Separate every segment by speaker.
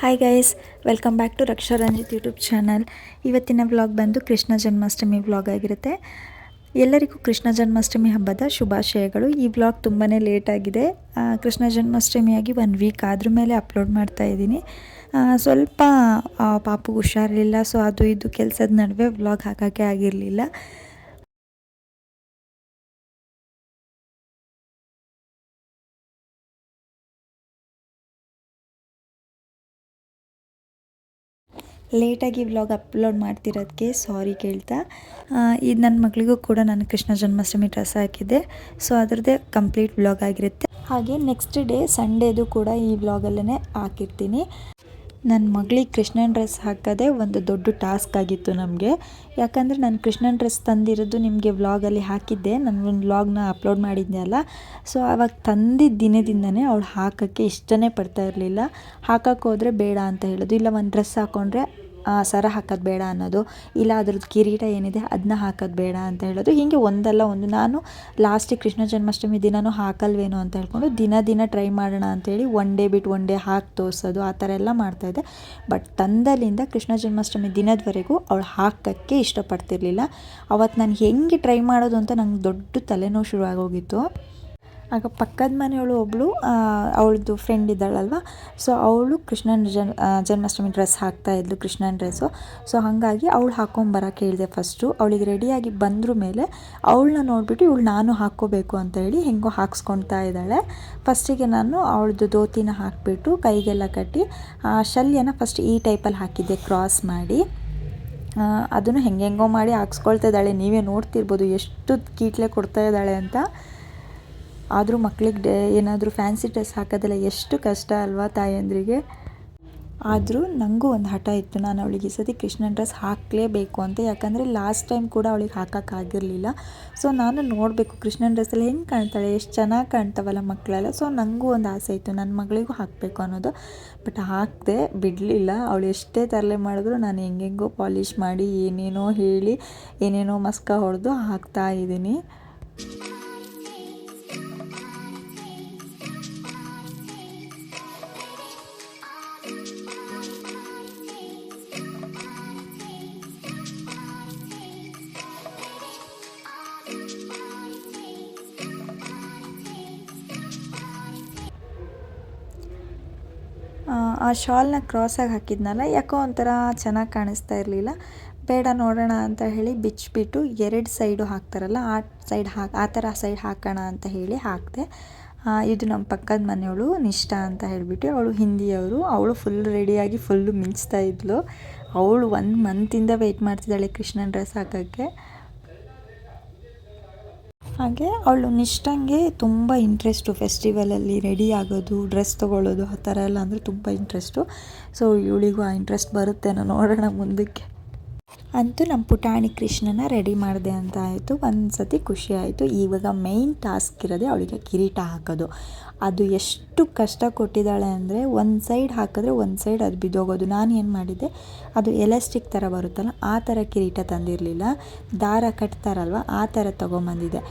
Speaker 1: Hi guys, welcome back to Raksha Ranjith YouTube channel. ಇವತ್ತಿನ vlog ಬಂದು Krishna Janmashtami vlog ಆಗಿರುತ್ತೆ. ಎಲ್ಲರಿಗೂ ಕೃಷ್ಣ ಜನ್ಮಾಷ್ಟಮಿ ಹಬ್ಬದ ಶುಭಾಶಯಗಳು. ಈ ವ್ಲಾಗ್ ತುಂಬಾ ಲೇಟಾಗಿದೆ. ಕೃಷ್ಣ ಜನ್ಮಾಷ್ಟಮಿಯಾಗಿ 1 ವೀಕ್ ಆದ್ರ ಮೇಲೆ ಅಪ್ಲೋಡ್ ಮಾಡ್ತಾ ಇದ್ದೀನಿ. ಸ್ವಲ್ಪ ಪಾಪು ಹುಷಾರಿಲ್ಲ, ಸೊ ಅದು ಇದು ಕೆಲಸದ ನಡುವೆ ವ್ಲಾಗ್ ಹಾಕೋಕ್ಕೆ ಆಗಿರಲಿಲ್ಲ. ಲೇಟಾಗಿ ವ್ಲಾಗ್ ಅಪ್ಲೋಡ್ ಮಾಡ್ತಿರೋದಕ್ಕೆ ಸಾರಿ ಕೇಳ್ತಾ, ಇದು ನನ್ನ ಮಗಳಿಗೂ ಕೂಡ ನಾನು ಕೃಷ್ಣ ಜನ್ಮಾಷ್ಟಮಿ ಡ್ರೆಸ್ ಹಾಕಿದ್ದೆ, ಸೊ ಅದರದ್ದೇ ಕಂಪ್ಲೀಟ್ ವ್ಲಾಗ್ ಆಗಿರುತ್ತೆ. ಹಾಗೆ ನೆಕ್ಸ್ಟ್ ಡೇ ಸಂಡೇದು ಕೂಡ ಈ ವ್ಲಾಗಲ್ಲೇ ಹಾಕಿರ್ತೀನಿ. ನನ್ನ ಮಗಳಿಗೆ ಕೃಷ್ಣನ ಡ್ರೆಸ್ ಹಾಕೋದೇ ಒಂದು ದೊಡ್ಡ ಟಾಸ್ಕ್ ಆಗಿತ್ತು ನಮಗೆ. ಯಾಕಂದರೆ ನಾನು ಕೃಷ್ಣನ ಡ್ರೆಸ್ ತಂದಿರೋದು ನಿಮಗೆ ವ್ಲಾಗಲ್ಲಿ ಹಾಕಿದ್ದೆ, ನಾನು ಒಂದು ವ್ಲಾಗ್ನ ಅಪ್ಲೋಡ್ ಮಾಡಿದ್ದೆ ಅಲ್ಲ. ಸೊ ಆವಾಗ ತಂದಿದ್ದ ದಿನದಿಂದನೇ ಅವಳು ಹಾಕೋಕ್ಕೆ ಇಷ್ಟನೇ ಪಡ್ತಾ ಇರಲಿಲ್ಲ. ಹಾಕೋಕ್ಕೆ ಹೋದರೆ ಬೇಡ ಅಂತ ಹೇಳೋದು, ಇಲ್ಲ ಒಂದು ಡ್ರೆಸ್ ಹಾಕ್ಕೊಂಡ್ರೆ ಸರ ಹಾಕೋದು ಬೇಡ ಅನ್ನೋದು, ಇಲ್ಲ ಅದ್ರದ್ದು ಕಿರೀಟ ಏನಿದೆ ಅದನ್ನ ಹಾಕೋದು ಬೇಡ ಅಂತ ಹೇಳೋದು. ಹೀಗೆ ಒಂದಲ್ಲ ಒಂದು ನಾನು ಲಾಸ್ಟಿಗೆ ಕೃಷ್ಣ ಜನ್ಮಾಷ್ಟಮಿ ದಿನವೂ ಹಾಕಲ್ವೇನೋ ಅಂತ ಹೇಳ್ಕೊಂಡು ದಿನ ಟ್ರೈ ಮಾಡೋಣ ಅಂತೇಳಿ ಒನ್ ಡೇ ಬಿಟ್ಟು ಒನ್ ಡೇ ಹಾಕಿ ತೋರಿಸೋದು, ಆ ಥರ ಎಲ್ಲ ಮಾಡ್ತಾಯಿದ್ದೆ. ಬಟ್ ತಂದಲ್ಲಿಂದ ಕೃಷ್ಣ ಜನ್ಮಾಷ್ಟಮಿ ದಿನದವರೆಗೂ ಅವಳು ಹಾಕೋಕ್ಕೆ ಇಷ್ಟಪಡ್ತಿರ್ಲಿಲ್ಲ. ಅವತ್ತು ನಾನು ಹೆಂಗೆ ಟ್ರೈ ಮಾಡೋದು ಅಂತ ನಂಗೆ ದೊಡ್ಡ ತಲೆನೋವು ಶುರುವಾಗೋಗಿತ್ತು. ಆಗ ಪಕ್ಕದ ಮನೆಯವಳು ಒಬ್ಬಳು, ಅವಳದ್ದು ಫ್ರೆಂಡ್ ಇದ್ದಾಳಲ್ವ, ಸೊ ಅವಳು ಕೃಷ್ಣನ ಜನ್ಮಾಷ್ಟಮಿ ಡ್ರೆಸ್ ಹಾಕ್ತಾಯಿದ್ಲು, ಕೃಷ್ಣನ ಡ್ರೆಸ್ಸು. ಸೊ ಹಾಗಾಗಿ ಅವಳು ಹಾಕ್ಕೊಂಬರೋಕೆ ಹೇಳಿದೆ ಫಸ್ಟು. ಅವಳಿಗೆ ರೆಡಿಯಾಗಿ ಬಂದ್ರ ಮೇಲೆ ಅವಳನ್ನ ನೋಡಿಬಿಟ್ಟು ಇವಳು ನಾನು ಹಾಕ್ಕೋಬೇಕು ಅಂತ ಹೇಳಿ ಹೆಂಗೋ ಹಾಕ್ಸ್ಕೊಳ್ತಾ ಇದ್ದಾಳೆ. ಫಸ್ಟಿಗೆ ನಾನು ಅವಳದ್ದು ಧೋತಿನ ಹಾಕಿಬಿಟ್ಟು ಕೈಗೆಲ್ಲ ಕಟ್ಟಿ ಶಲ್ಯನ ಫಸ್ಟ್ ಈ ಟೈಪಲ್ಲಿ ಹಾಕಿದ್ದೆ, ಕ್ರಾಸ್ ಮಾಡಿ. ಅದನ್ನು ಹೆಂಗೆಂಗೋ ಮಾಡಿ ಹಾಕ್ಸ್ಕೊಳ್ತಾ ಇದ್ದಾಳೆ. ನೀವೇ ನೋಡ್ತಿರ್ಬೋದು ಎಷ್ಟು ಕೀಟ್ಲೆ ಕೊಡ್ತಾ ಇದ್ದಾಳೆ ಅಂತ. ಆದರೂ ಮಕ್ಕಳಿಗೆ ಏನಾದರೂ ಫ್ಯಾನ್ಸಿ ಡ್ರೆಸ್ ಹಾಕೋದೆಲ್ಲ ಎಷ್ಟು ಕಷ್ಟ ಅಲ್ವಾ ತಾಯಂದ್ರಿಗೆ. ಆದರೂ ನನಗೂ ಒಂದು ಹಠ ಇತ್ತು, ನಾನು ಅವಳಿಗೆ ಈ ಸತಿ ಕೃಷ್ಣನ ಡ್ರೆಸ್ ಹಾಕಲೇಬೇಕು ಅಂತ. ಯಾಕಂದರೆ ಲಾಸ್ಟ್ ಟೈಮ್ ಕೂಡ ಅವಳಿಗೆ ಹಾಕೋಕ್ಕಾಗಿರಲಿಲ್ಲ. ಸೊ ನಾನು ನೋಡಬೇಕು ಕೃಷ್ಣನ ಡ್ರೆಸ್ಸಲ್ಲಿ ಹೆಂಗೆ ಕಾಣ್ತಾಳೆ, ಎಷ್ಟು ಚೆನ್ನಾಗಿ ಕಾಣ್ತಾವಲ್ಲ ಮಕ್ಕಳೆಲ್ಲ. ಸೊ ನನಗೂ ಒಂದು ಆಸೆ ಇತ್ತು, ನನ್ನ ಮಗಳಿಗೂ ಹಾಕಬೇಕು ಅನ್ನೋದು. ಬಟ್ ಹಾಕದೆ ಬಿಡಲಿಲ್ಲ. ಅವಳು ಎಷ್ಟೇ ತರಲೆ ಮಾಡಿದ್ರು ನಾನು ಹೆಂಗೆಂಗೋ ಪಾಲಿಷ್ ಮಾಡಿ ಏನೇನೋ ಹೇಳಿ ಏನೇನೋ ಮಸ್ಕ ಹೊಡೆದು ಹಾಕ್ತಾ ಇದ್ದೀನಿ. ಆ ಶಾಲ್ನ ಕ್ರಾಸಾಗಿ ಹಾಕಿದ್ನಲ್ಲ, ಯಾಕೋ ಒಂಥರ ಚೆನ್ನಾಗಿ ಕಾಣಿಸ್ತಾ ಇರಲಿಲ್ಲ. ಬೇಡ ನೋಡೋಣ ಅಂತ ಹೇಳಿ ಬಿಚ್ಚಿಬಿಟ್ಟು 2 ಸೈಡು ಹಾಕ್ತಾರಲ್ಲ, ಆ ಥರ ಸೈಡ್ ಹಾಕೋಣ ಅಂತ ಹೇಳಿ ಹಾಕಿದೆ. ಇದು ನಮ್ಮ ಪಕ್ಕದ ಮನೆಯವಳು ನಿಷ್ಠಾ ಅಂತ ಹೇಳಿಬಿಟ್ಟು, ಅವಳು ಹಿಂದಿಯವರು. ಅವಳು ಫುಲ್ ರೆಡಿಯಾಗಿ ಫುಲ್ಲು ಮಿಂಚ್ತಾ ಇದ್ಲು. ಅವಳು 1 ಮಂತಿಂದ ವೆಯ್ಟ್ ಮಾಡ್ತಿದ್ದಾಳೆ ಕೃಷ್ಣನ ಡ್ರೆಸ್ ಹಾಕೋಕ್ಕೆ. ಹಾಗೆ ಅವಳು ನಿಷ್ಠಂಗೆ ತುಂಬ ಇಂಟ್ರೆಸ್ಟು, ಫೆಸ್ಟಿವಲಲ್ಲಿ ರೆಡಿ ಆಗೋದು, ಡ್ರೆಸ್ ತೊಗೊಳ್ಳೋದು, ಆ ಥರ ಎಲ್ಲ ಅಂದರೆ ತುಂಬ ಇಂಟ್ರೆಸ್ಟು. ಸೊ ಇವಳಿಗೂ ಆ ಇಂಟ್ರೆಸ್ಟ್ ಬರುತ್ತೇನೋ, ನೋಡೋಣ ಮುಂದಕ್ಕೆ. ಅಂತೂ ನಮ್ಮ ಪುಟಾಣಿ ಕೃಷ್ಣನ ರೆಡಿ ಮಾಡಿದೆ ಅಂತ ಆಯಿತು. ಒಂದು ಸತಿ ಖುಷಿ ಆಯಿತು. ಇವಾಗ ಮೇಯ್ನ್ ಟಾಸ್ಕ್ ಇರೋದೇ ಅವಳಿಗೆ ಕಿರೀಟ ಹಾಕೋದು. ಅದು ಎಷ್ಟು ಕಷ್ಟ ಕೊಟ್ಟಿದ್ದಾಳೆ ಅಂದರೆ, ಒಂದು ಸೈಡ್ ಹಾಕಿದ್ರೆ ಒಂದು ಸೈಡ್ ಅದು ಬಿದ್ದೋಗೋದು. ನಾನು ಏನು ಮಾಡಿದ್ದೆ, ಅದು ಎಲಾಸ್ಟಿಕ್ ಥರ ಬರುತ್ತಲ್ಲ, ಆ ಥರ ಕಿರೀಟ ತಂದಿರಲಿಲ್ಲ, ದಾರ ಕಟ್ತಾರಲ್ವ ಆ ಥರ ತೊಗೊಂಬಂದಿದ್ದೆ.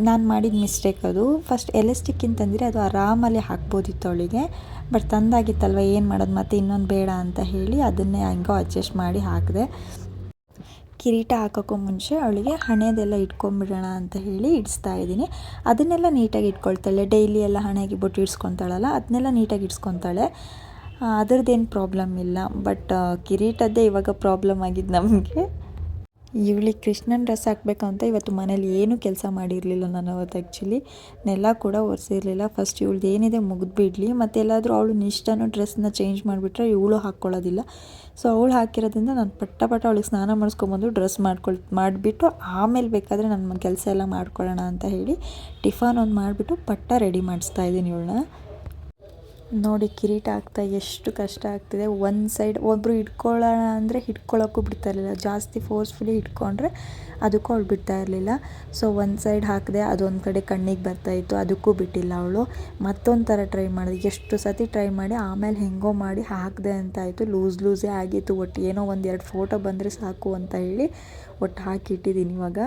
Speaker 1: ನಾನು ಮಾಡಿದ ಮಿಸ್ಟೇಕ್ ಅದು. ಫಸ್ಟ್ ಎಲಾಸ್ಟಿಕ್ಕಿಂತ ತಂದಿರೆ ಅದು ಆರಾಮಲ್ಲಿ ಹಾಕ್ಬೋದಿತ್ತು ಅವಳಿಗೆ. ಬಟ್ ತಂದಾಗಿತ್ತಲ್ವ, ಏನು ಮಾಡೋದು, ಮತ್ತು ಇನ್ನೊಂದು ಬೇಡ ಅಂತ ಹೇಳಿ ಅದನ್ನೇ ಹೆಂಗೋ ಅಡ್ಜಸ್ಟ್ ಮಾಡಿ ಹಾಕಿದೆ. ಕಿರೀಟ ಹಾಕೋಕ್ಕೂ ಮುಂಚೆ ಅವಳಿಗೆ ಹಣೆದೆಲ್ಲ ಇಟ್ಕೊಂಬಿಡೋಣ ಅಂತ ಹೇಳಿ ಇಡಿಸ್ತಾ ಇದ್ದೀನಿ. ಅದನ್ನೆಲ್ಲ ನೀಟಾಗಿ ಇಟ್ಕೊಳ್ತಾಳೆ. ಡೈಲಿ ಎಲ್ಲ ಹಣೆಗೆ ಬೊಟ್ಟು ಇಡ್ಸ್ಕೊತಾಳಲ್ಲ, ಅದನ್ನೆಲ್ಲ ನೀಟಾಗಿ ಇಡ್ಸ್ಕೊತಾಳೆ. ಅದರದ್ದೇನು ಪ್ರಾಬ್ಲಮ್ ಇಲ್ಲ. ಬಟ್ ಕಿರೀಟದ್ದೇ ಇವಾಗ ಪ್ರಾಬ್ಲಮ್ ಆಗಿದ್ದು ನಮಗೆ. ಇವಳಿಗೆ ಕೃಷ್ಣನ ಡ್ರೆಸ್ ಹಾಕಬೇಕು ಅಂತ ಇವತ್ತು ಮನೇಲಿ ಏನೂ ಕೆಲಸ ಮಾಡಿರಲಿಲ್ಲ ನಾನು ಅವತ್ತು. ಆ್ಯಕ್ಚುಲಿ ನೆಲ ಕೂಡ ಒರೆಸಿರಲಿಲ್ಲ. ಫಸ್ಟ್ ಇವಳ್ದು ಏನಿದೆ ಮುಗಿದ್ಬಿಡ್ಲಿ, ಮತ್ತು ಎಲ್ಲಾದರೂ ಅವಳು ನಿಷ್ಠನೂ ಡ್ರೆಸ್ನ ಚೇಂಜ್ ಮಾಡಿಬಿಟ್ರೆ ಇವಳು ಹಾಕ್ಕೊಳ್ಳೋದಿಲ್ಲ. ಸೊ ಅವಳು ಹಾಕಿರೋದ್ರಿಂದ ನಾನು ಪಟ್ಟ ಅವಳಿಗೆ ಸ್ನಾನ ಮಾಡಿಸ್ಕೊಂಬಂದು ಡ್ರೆಸ್ ಮಾಡಿಬಿಟ್ಟು ಆಮೇಲೆ ಬೇಕಾದರೆ ನನ್ನ ಕೆಲಸ ಎಲ್ಲ ಮಾಡ್ಕೊಳ್ಳೋಣ ಅಂತ ಹೇಳಿ ಟಿಫನ್ ಒಂದು ಮಾಡಿಬಿಟ್ಟು ಪಟ್ಟ ರೆಡಿ ಮಾಡಿಸ್ತಾ ಇದ್ದೀನಿ ಇವಳನ್ನ. ನೋಡಿ ಕಿರೀಟ ಹಾಕ್ತಾ ಎಷ್ಟು ಕಷ್ಟ ಆಗ್ತಿದೆ. ಒಂದು ಸೈಡ್ ಒಬ್ಬರು ಹಿಡ್ಕೊಳ್ಳೋಣ ಅಂದರೆ ಹಿಡ್ಕೊಳ್ಳೋಕ್ಕೂ ಬಿಡ್ತಾ ಇರಲಿಲ್ಲ. ಜಾಸ್ತಿ ಫೋರ್ಸ್ಫುಲಿ ಹಿಡ್ಕೊಂಡ್ರೆ ಅದಕ್ಕೂ ಅವಳು ಬಿಡ್ತಾ ಇರಲಿಲ್ಲ. ಸೊ ಒಂದು ಸೈಡ್ ಹಾಕಿದೆ, ಅದೊಂದು ಕಡೆ ಕಣ್ಣಿಗೆ ಬರ್ತಾಯಿತ್ತು, ಅದಕ್ಕೂ ಬಿಟ್ಟಿಲ್ಲ ಅವಳು. ಮತ್ತೊಂದು ಥರ ಟ್ರೈ ಮಾಡಿದೆ. ಎಷ್ಟು ಸತಿ ಟ್ರೈ ಮಾಡಿ ಆಮೇಲೆ ಹೆಂಗೋ ಮಾಡಿ ಹಾಕಿದೆ ಅಂತಾಯಿತು. ಲೂಸೇ ಆಗಿತ್ತು. ಒಟ್ಟು ಏನೋ 1-2 ಫೋಟೋ ಬಂದರೆ ಸಾಕು ಅಂತ ಹೇಳಿ ಒಟ್ಟು ಹಾಕಿಟ್ಟಿದ್ದೀನಿ ಇವಾಗ.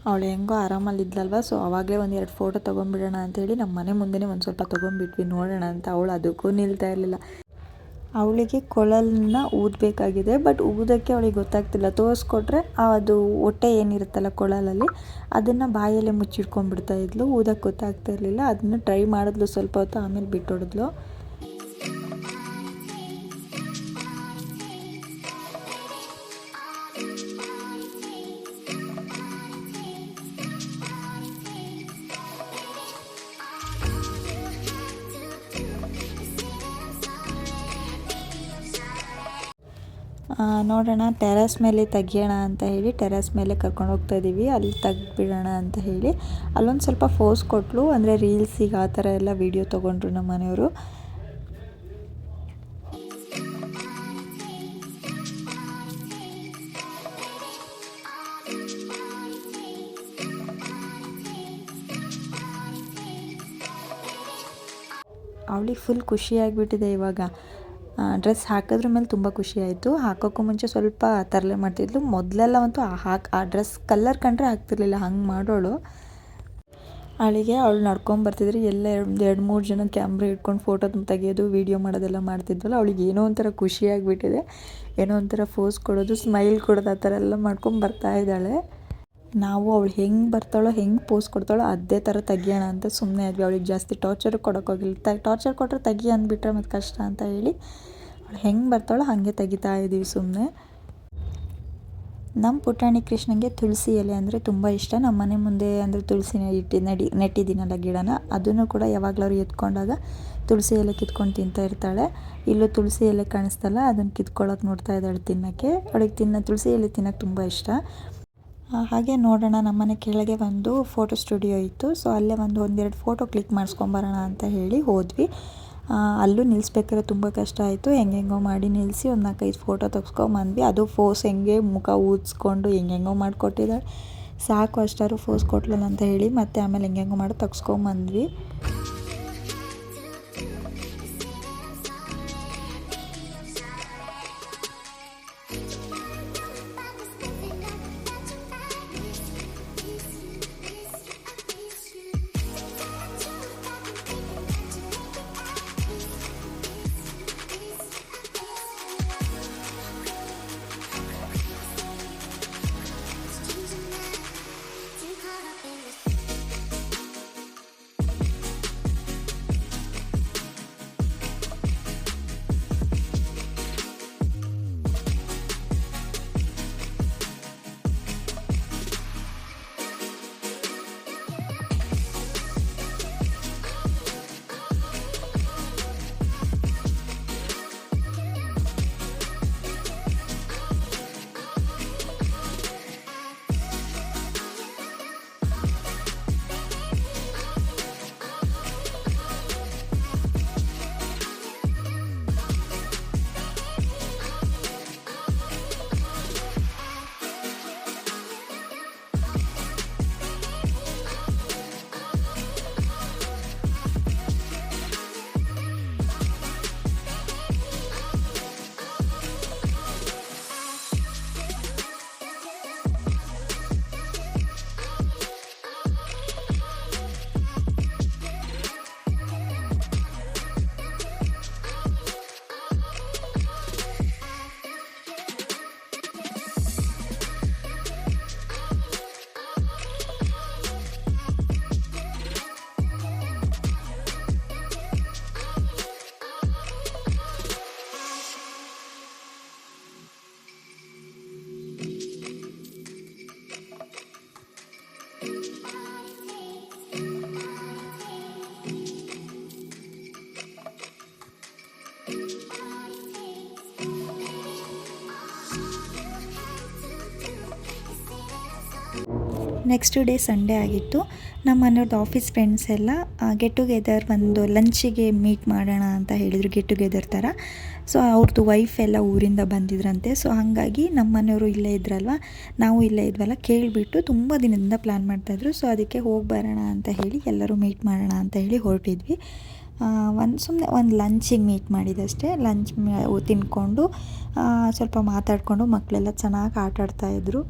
Speaker 1: ಅವಳು ಹೆಂಗೋ ಆರಾಮಲ್ಲಿದ್ಲಲ್ವ, ಸೊ ಆವಾಗಲೇ ಒಂದು 2 ಫೋಟೋ ತೊಗೊಂಡ್ಬಿಡೋಣ ಅಂತೇಳಿ ನಮ್ಮ ಮನೆ ಮುಂದೆನೇ ಒಂದು ಸ್ವಲ್ಪ ತೊಗೊಂಡ್ಬಿಟ್ವಿ ನೋಡೋಣ ಅಂತ. ಅವಳು ಅದಕ್ಕೂ ನಿಲ್ತಾ ಇರಲಿಲ್ಲ. ಅವಳಿಗೆ ಕೊಳಲನ್ನ ಊದಬೇಕಾಗಿದೆ, ಬಟ್ ಊದೋಕ್ಕೆ ಅವಳಿಗೆ ಗೊತ್ತಾಗ್ತಿಲ್ಲ. ತೋರಿಸ್ಕೊಟ್ರೆ ಅದು ಹೊಟ್ಟೆ ಏನಿರುತ್ತಲ್ಲ ಕೊಳಲಲ್ಲಿ, ಅದನ್ನು ಬಾಯಲ್ಲೇ ಮುಚ್ಚಿಟ್ಕೊಂಡ್ಬಿಡ್ತಾ ಇದ್ಲು. ಊದಕ್ಕೆ ಗೊತ್ತಾಗ್ತಾ ಇರಲಿಲ್ಲ. ಅದನ್ನು ಟ್ರೈ ಮಾಡಿದ್ಲು ಸ್ವಲ್ಪ ಹೊತ್ತು, ಆಮೇಲೆ ಬಿಟ್ಟೊಡಿದ್ಲು. ನೋಡೋಣ, ಟೆರೆಸ್ ಮೇಲೆ ತೆಗಿಯೋಣ ಅಂತ ಹೇಳಿ ಟೆರೆಸ್ ಮೇಲೆ ಕರ್ಕೊಂಡು ಹೋಗ್ತಾ ಇದ್ದೀವಿ. ಅಲ್ಲಿ ತೆಗ್ದುಬಿಡೋಣ ಅಂತ ಹೇಳಿ ಅಲ್ಲೊಂದು ಸ್ವಲ್ಪ ಫೋಸ್ ಕೊಟ್ಟಳು. ಅಂದರೆ ರೀಲ್ಸಿಗೆ ಆ ಥರ ಎಲ್ಲ ವೀಡಿಯೋ ತೊಗೊಂಡ್ರು ನಮ್ಮ ಮನೆಯವರು. ಅವಳಿಗೆ ಫುಲ್ ಖುಷಿಯಾಗಿಬಿಟ್ಟಿದೆ ಇವಾಗ. ಡ್ರೆಸ್ ಹಾಕೋದ್ರ ಮೇಲೆ ತುಂಬ ಖುಷಿ ಆಯಿತು. ಹಾಕೋಕ್ಕೂ ಮುಂಚೆ ಸ್ವಲ್ಪ ತರಲೆ ಮಾಡ್ತಿದ್ಲು. ಮೊದಲೆಲ್ಲ ಅಂತೂ ಆ ಡ್ರೆಸ್ ಕಲರ್ ಕಂಡ್ರೆ ಹಾಕ್ತಿರ್ಲಿಲ್ಲ, ಹಂಗೆ ಮಾಡೋಳು. ಅವಳು ನಡ್ಕೊಂಬರ್ತಿದ್ರೆ ಎಲ್ಲ 2-3 ಜನ ಕ್ಯಾಮ್ರಾ ಇಟ್ಕೊಂಡು ಫೋಟೋ ತೆಗಿಯೋದು, ವೀಡಿಯೋ ಮಾಡೋದೆಲ್ಲ ಮಾಡ್ತಿದ್ವಲ್ಲ. ಅವಳಿಗೆ ಏನೋ ಒಂಥರ ಖುಷಿಯಾಗಿಬಿಟ್ಟಿದೆ. ಏನೋ ಒಂಥರ ಫೋಸ್ ಕೊಡೋದು, ಸ್ಮೈಲ್ ಕೊಡೋದು, ಆ ಥರ ಎಲ್ಲ ಮಾಡ್ಕೊಂಡು ಬರ್ತಾ ಇದ್ದಾಳೆ. ನಾವು ಅವಳು ಹೆಂಗೆ ಬರ್ತಾಳೋ, ಹೆಂಗೆ ಪೋಸ್ ಕೊಡ್ತಾಳೋ ಅದೇ ಥರ ತೆಗಿಯೋಣ ಅಂತ ಸುಮ್ಮನೆ ಆದ್ವಿ. ಅವಳಿಗೆ ಜಾಸ್ತಿ ಟಾರ್ಚರ್ ಕೊಡೋಕ್ಕೋಗಿಲ್ಲ. ಟಾರ್ಚರ್ ಕೊಟ್ಟರೆ ತೆಗಿ ಅಂದ್ಬಿಟ್ರೆ ಮತ್ತು ಕಷ್ಟ ಅಂತ ಹೇಳಿ ಅವಳು ಹೆಂಗೆ ಬರ್ತಾಳೋ ಹಾಗೆ ತೆಗಿತಾ ಇದ್ದೀವಿ ಸುಮ್ಮನೆ. ನಮ್ಮ ಪುಟಾಣಿ ಕೃಷ್ಣಂಗೆ ತುಳಸಿ ಎಲೆ ಅಂದರೆ ತುಂಬ ಇಷ್ಟ. ನಮ್ಮ ಮನೆ ಮುಂದೆ ಅಂದರೆ ತುಳಸಿ ನೆಟ್ಟಿದ್ದೀನಲ್ಲ ಗಿಡನ, ಅದನ್ನು ಕೂಡ ಯಾವಾಗಲಾದ್ರು ಎತ್ಕೊಂಡಾಗ ತುಳಸಿ ಎಲೆ ಕಿತ್ಕೊಂಡು ತಿಂತಾ ಇರ್ತಾಳೆ. ಇಲ್ಲೂ ತುಳಸಿ ಎಲೆ ಕಾಣಿಸ್ತಲ್ಲ, ಅದನ್ನು ಕಿತ್ಕೊಳ್ಳೋಕೆ ನೋಡ್ತಾ ಇದ್ದಾಳೆ ತಿನ್ನೋಕ್ಕೆ. ಅವಳಿಗೆ ತುಳಸಿ ಎಲೆ ತಿನ್ನೋಕ್ಕೆ ತುಂಬ ಇಷ್ಟ. ಹಾಗೆ ನೋಡೋಣ, ನಮ್ಮನೆ ಕೆಳಗೆ ಒಂದು ಫೋಟೋ ಸ್ಟುಡಿಯೋ ಇತ್ತು. ಸೊ ಅಲ್ಲೇ ಒಂದೆರಡು ಫೋಟೋ ಕ್ಲಿಕ್ ಮಾಡಿಸ್ಕೊಂಬರೋಣ ಅಂತ ಹೇಳಿ ಹೋದ್ವಿ. ಅಲ್ಲೂ ನಿಲ್ಲಿಸ್ಬೇಕಾದ್ರೆ ತುಂಬ ಕಷ್ಟ ಆಯಿತು. ಹೆಂಗೆಂಗೋ ಮಾಡಿ ನಿಲ್ಲಿಸಿ ಒಂದು 4-5 ಫೋಟೋ ತೆಗ್ಸ್ಕೊಂಬಂದ್ವಿ. ಅದು ಫೋಸ್ ಹೆಂಗೆ ಮುಖ ಊದಿಸ್ಕೊಂಡು ಹೆಂಗೆಂಗೋ ಮಾಡಿಕೊಟ್ಟಿದ್ದಾಳೆ. ಸಾಕು ಅಷ್ಟಾದ್ರು ಫೋಸ್ ಕೊಟ್ಲಲ್ಲ ಅಂತ ಹೇಳಿ ಮತ್ತೆ ಆಮೇಲೆ ಹೆಂಗೆಂಗೋ ಮಾಡಿ ತೆಗ್ಸ್ಕೊಂಬಂದ್ವಿ. ನೆಕ್ಸ್ಟ್ ಡೇ ಸಂಡೇ ಆಗಿತ್ತು. ನಮ್ಮ ಮನೆಯವ್ರದ್ದು ಆಫೀಸ್ ಫ್ರೆಂಡ್ಸ್ ಎಲ್ಲ ಗೆಟ್ ಟುಗೆದರ್ ಒಂದು ಲಂಚಿಗೆ ಮೀಟ್ ಮಾಡೋಣ ಅಂತ ಹೇಳಿದರು, ಗೆಟ್ ಟುಗೆದರ್ ಥರ. ಸೊ ಅವ್ರದ್ದು ವೈಫ್ ಎಲ್ಲ ಊರಿಂದ ಬಂದಿದ್ರಂತೆ. ಸೊ ಹಾಗಾಗಿ ನಮ್ಮ ಮನೆಯವರು ಇಲ್ಲೇ ಇದ್ರಲ್ವ, ನಾವು ಇಲ್ಲೇ ಇದ್ವಲ್ಲ, ಕೇಳಿಬಿಟ್ಟು ತುಂಬ ದಿನದಿಂದ ಪ್ಲ್ಯಾನ್ ಮಾಡ್ತಾಯಿದ್ರು. ಸೊ ಅದಕ್ಕೆ ಹೋಗಿ ಬರೋಣ ಅಂತ ಹೇಳಿ ಎಲ್ಲರೂ ಮೀಟ್ ಮಾಡೋಣ ಅಂತ ಹೇಳಿ ಹೊರಟಿದ್ವಿ. ಸುಮ್ಮನೆ ಒಂದು ಲಂಚಿಗೆ ಮೀಟ್ ಮಾಡಿದಷ್ಟೇ. ಲಂಚ್ ತಿನ್ಕೊಂಡು ಸ್ವಲ್ಪ ಮಾತಾಡಿಕೊಂಡು ಮಕ್ಕಳೆಲ್ಲ ಚೆನ್ನಾಗಿ ಆಟಾಡ್ತಾಯಿದ್ರು.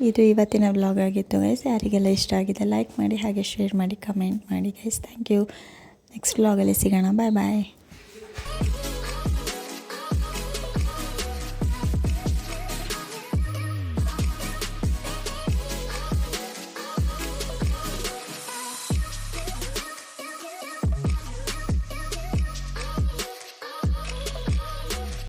Speaker 1: ಇದು ಇವತ್ತಿನ ವ್ಲಾಗ್ ಆಗಿತ್ತು ಗೈಸ್. ಯಾರಿಗೆಲ್ಲ ಇಷ್ಟ ಆಗಿದೆ ಲೈಕ್ ಮಾಡಿ, ಹಾಗೆ ಶೇರ್ ಮಾಡಿ, ಕಮೆಂಟ್ ಮಾಡಿ ಗೈಸ್. Thank you. ನೆಕ್ಸ್ಟ್ ವ್ಲಾಗಲ್ಲಿ ಸಿಗೋಣ. ಬಾಯ್ ಬಾಯ್.